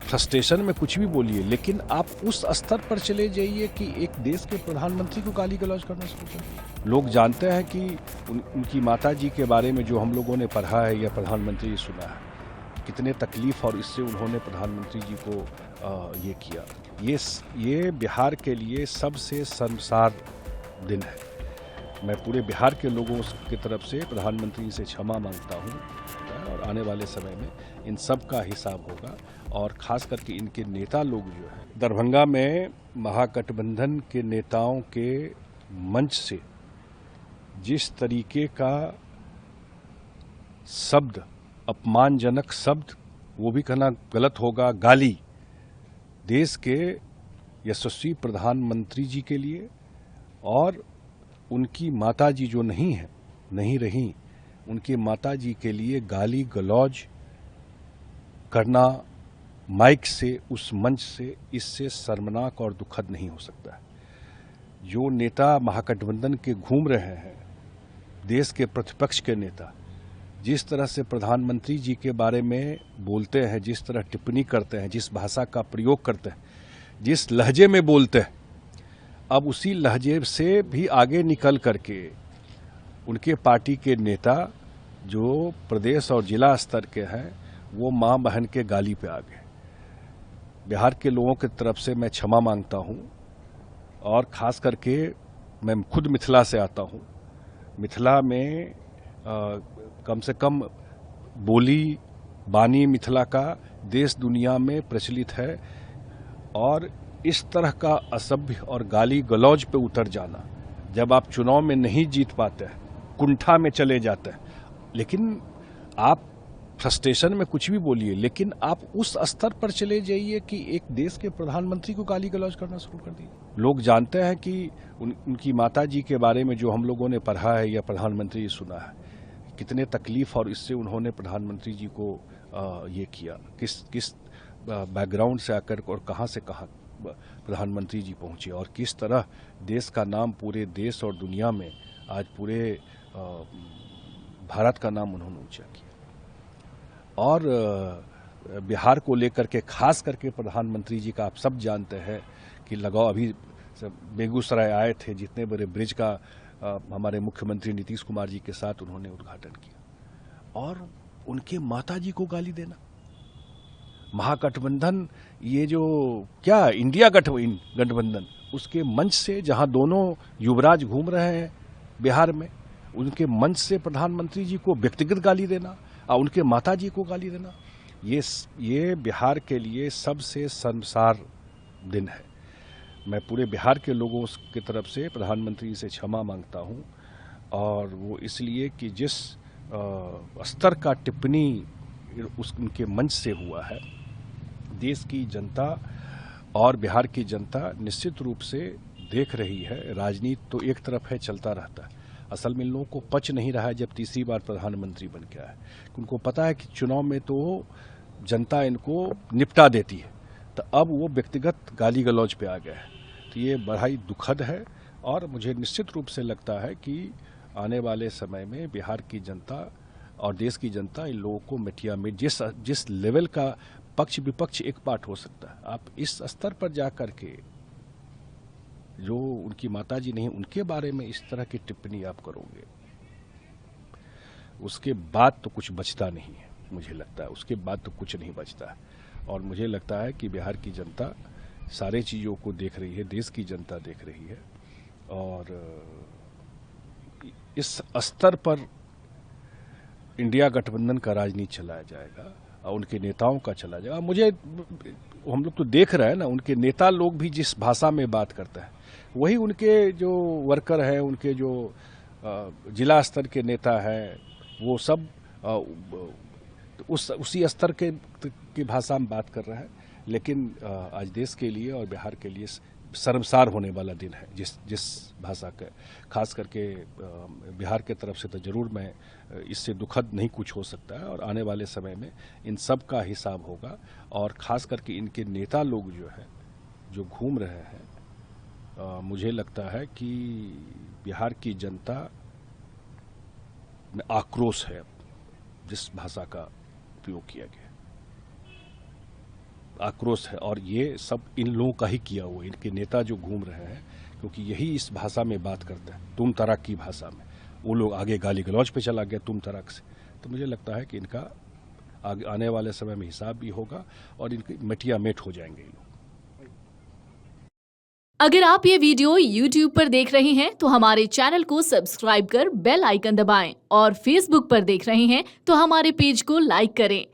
Frustration में कुछ भी बोलिए, लेकिन आप उस स्तर पर चले जाइए कि एक देश के प्रधानमंत्री को गाली गलौज करना शुरू कर दिया। लोग जानते हैं कि उनकी माता जी के बारे में जो हम लोगों ने पढ़ा है या प्रधानमंत्री जी सुना है, कितने तकलीफ और इससे उन्होंने प्रधानमंत्री जी को ये किया। ये बिहार के लिए सबसे शर्मसार दिन है। मैं पूरे बिहार के लोगों की तरफ से प्रधानमंत्री से क्षमा मांगता हूँ और आने वाले समय में इन सब का हिसाब होगा। और ख़ास करके इनके नेता लोग जो है, दरभंगा में महागठबंधन के नेताओं के मंच से जिस तरीके का शब्द, अपमानजनक शब्द, वो भी कहना गलत होगा, गाली देश के यशस्वी प्रधानमंत्री जी के लिए और उनकी माता जी जो नहीं रही, उनकी माता जी के लिए गाली गलौज करना माइक से, उस मंच से, इससे शर्मनाक और दुखद नहीं हो सकता है। जो नेता महागठबंधन के घूम रहे हैं, देश के प्रतिपक्ष के नेता, जिस तरह से प्रधानमंत्री जी के बारे में बोलते हैं, जिस तरह टिप्पणी करते हैं, जिस भाषा का प्रयोग करते हैं, जिस लहजे में बोलते हैं, अब उसी लहजे से भी आगे निकल करके उनके पार्टी के नेता जो प्रदेश और जिला स्तर के हैं, वो माँ बहन के गाली पे आ गए। बिहार के लोगों की तरफ से मैं क्षमा मांगता हूँ और ख़ास करके मैं खुद मिथिला से आता हूँ। मिथिला में कम से कम बोली बानी मिथिला का देश दुनिया में प्रचलित है और इस तरह का असभ्य और गाली गलौज पे उतर जाना, जब आप चुनाव में नहीं जीत पाते हैं, कुंठा में चले जाते हैं, लेकिन आप फ्रस्ट्रेशन में कुछ भी बोलिए, लेकिन आप उस स्तर पर चले जाइए कि एक देश के प्रधानमंत्री को गाली गलौज करना शुरू कर दिए। लोग जानते हैं कि उनकी माता जी के बारे में जो हम लोगों ने पढ़ा है या प्रधानमंत्री जी सुना है, कितने तकलीफ और इससे उन्होंने प्रधानमंत्री जी को ये किया, किस बैकग्राउंड से आकर और कहाँ से कहाँ प्रधानमंत्री जी पहुँचे और किस तरह देश का नाम पूरे देश और दुनिया में, आज पूरे भारत का नाम उन्होंने ऊंचा किया। और बिहार को लेकर के खास करके प्रधानमंत्री जी का आप सब जानते हैं कि लगाव, अभी बेगूसराय आए थे, जितने बड़े ब्रिज का हमारे मुख्यमंत्री नीतीश कुमार जी के साथ उन्होंने उद्घाटन किया, और उनके माता जी को गाली देना। महागठबंधन, ये जो क्या इंडिया गठबंधन, उसके मंच से, जहां दोनों युवराज घूम रहे हैं बिहार में, उनके मंच से प्रधानमंत्री जी को व्यक्तिगत गाली देना और उनके माता जी को गाली देना, ये बिहार के लिए सबसे शर्मसार दिन है। मैं पूरे बिहार के लोगों की तरफ से प्रधानमंत्री से क्षमा मांगता हूं, और वो इसलिए कि जिस स्तर का टिप्पणी उनके मंच से हुआ है, देश की जनता और बिहार की जनता निश्चित रूप से देख रही है। राजनीति तो एक तरफ है, चलता रहता है, असल में इन लोगों को पच नहीं रहा है जब तीसरी बार प्रधानमंत्री बन गया है। उनको पता है कि चुनाव में तो जनता इनको निपटा देती है, तो अब वो व्यक्तिगत गाली गलौज पे आ गए हैं। तो ये बड़ा ही दुखद है, और मुझे निश्चित रूप से लगता है कि आने वाले समय में बिहार की जनता और देश की जनता इन लोगों को मिटिया मिट, जिस लेवल का पक्ष विपक्ष एक पार्ट हो सकता है, आप इस स्तर पर जा करके जो उनकी माताजी नहीं, उनके बारे में इस तरह की टिप्पणी आप करोगे, उसके बाद तो कुछ बचता नहीं है। मुझे लगता है उसके बाद तो कुछ नहीं बचता है, और मुझे लगता है कि बिहार की जनता सारे चीज़ों को देख रही है, देश की जनता देख रही है, और इस स्तर पर इंडिया गठबंधन का राजनीति चलाया जाएगा और उनके नेताओं का चला जाएगा। हम लोग तो देख रहे हैं ना, उनके नेता लोग भी जिस भाषा में बात करते हैं, वही उनके जो वर्कर हैं, उनके जो जिला स्तर के नेता हैं, वो सब उसी स्तर की भाषा में बात कर रहे हैं। लेकिन आज देश के लिए और बिहार के लिए शर्मसार होने वाला दिन है, जिस भाषा का, खास करके बिहार के तरफ से तो जरूर मैं इससे दुखद नहीं कुछ हो सकता है, और आने वाले समय में इन सब का हिसाब होगा। और खास करके इनके नेता लोग जो है, जो घूम रहे हैं, मुझे लगता है कि बिहार की जनता में आक्रोश है जिस भाषा का उपयोग किया गया। आक्रोश है, और ये सब इन लोगों का ही किया हुआ है, इनके नेता जो घूम रहे हैं, क्योंकि यही इस भाषा में बात करते हैं, तुम तराक की भाषा में। वो लोग आगे गाली गलौज पे चला गया तुम तराक से। तो मुझे लगता है कि इनका आने वाले समय में हिसाब भी होगा और इनकी मटिया मेट हो जाएंगे ये लोग। अगर आप ये वीडियो YouTube पर देख रहे हैं तो हमारे चैनल को सब्सक्राइब कर बेल आइकन दबाएं और Facebook पर देख रहे हैं तो हमारे पेज को लाइक करें।